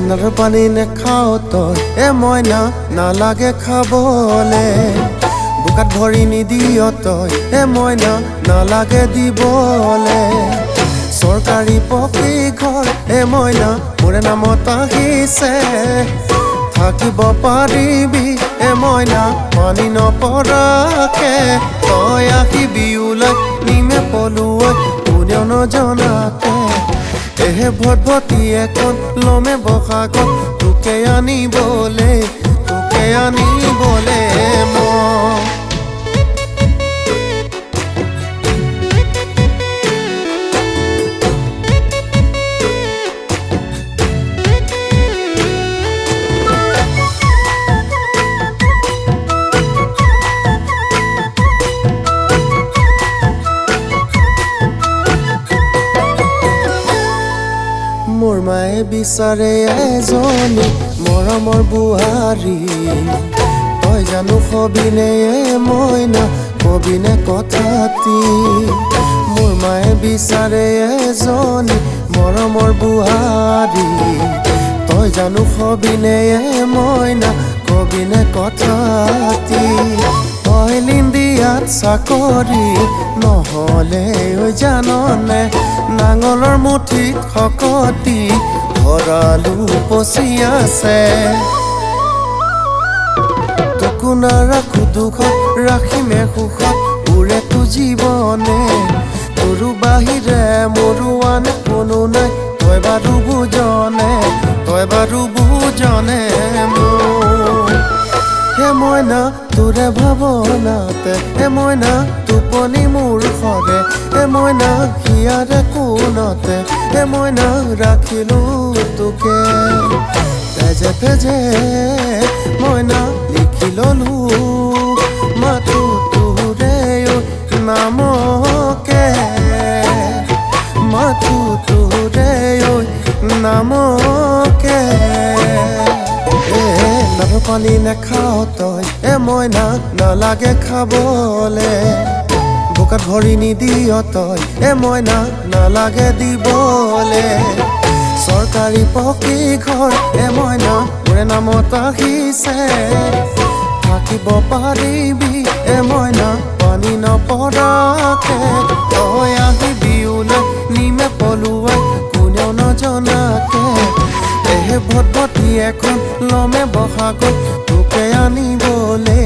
নাৰ পানী নেখাও তই মইনা নালাগে খাবলে বোকাত ভৰি নিদিয় তই মইনা নালাগে দিবলে চৰকাৰী পকী ঘৰ মইনা মোৰে নামত আহিছে থাকিব পাৰিবি মইনা পানী নপৰাকে তই আহিবি ওলাই নিমে পলুৱাই কোনেও নজনাকে ভটভটি এখন লমে বসাগত তোকে আনিবলে মোৰ মায়ে বিচাৰে এজনী মৰমৰ বুঢ়াৰী তই জানো হবিনে মইনা কবিনে কথাতি মোৰ মায়ে বিচাৰে এজনী মৰমৰ বুঢ়াৰী তই জানো হবিনে মইনা কবিনে কথাতি অইল ইণ্ডিয়াত চাকৰি নহ'লে জাননে নাঙলৰ মুঠিত শকতি ভৰালো পচি আছে তোকো নাৰাখো দুখত ৰাখিমে সুখত উৰে তো জীৱনে তোৰো বাহিৰে মোৰো আন কোনো নাই তই বাৰু বুজনে মইনা তোৰে ভাৱনাতে মইনা টোপনি মোৰ সৰে মইনা হিয়াৰে কোনতে মইনা ৰাখিলো তোকে তেজে তেজে মইনা লিখি ললো মাথো তোৰে নামকে মাথো তোৰে নামকে নাৰ পানী নেখাও তই মইনা নালাগে খাবলে বোকাত ভৰি নিদিয় তই মইনা নালাগে দিবলে চৰকাৰী পকী ঘৰ মইনা মোৰে নামত আহিছে থাকিব পাৰিবি মইনা পানী নপৰাকে তই আহিবি ওলাই নিমে পলুৱাই কোনেও নজনাকে ভটভটি এখন লমে বসাগত তোকে আনিবলে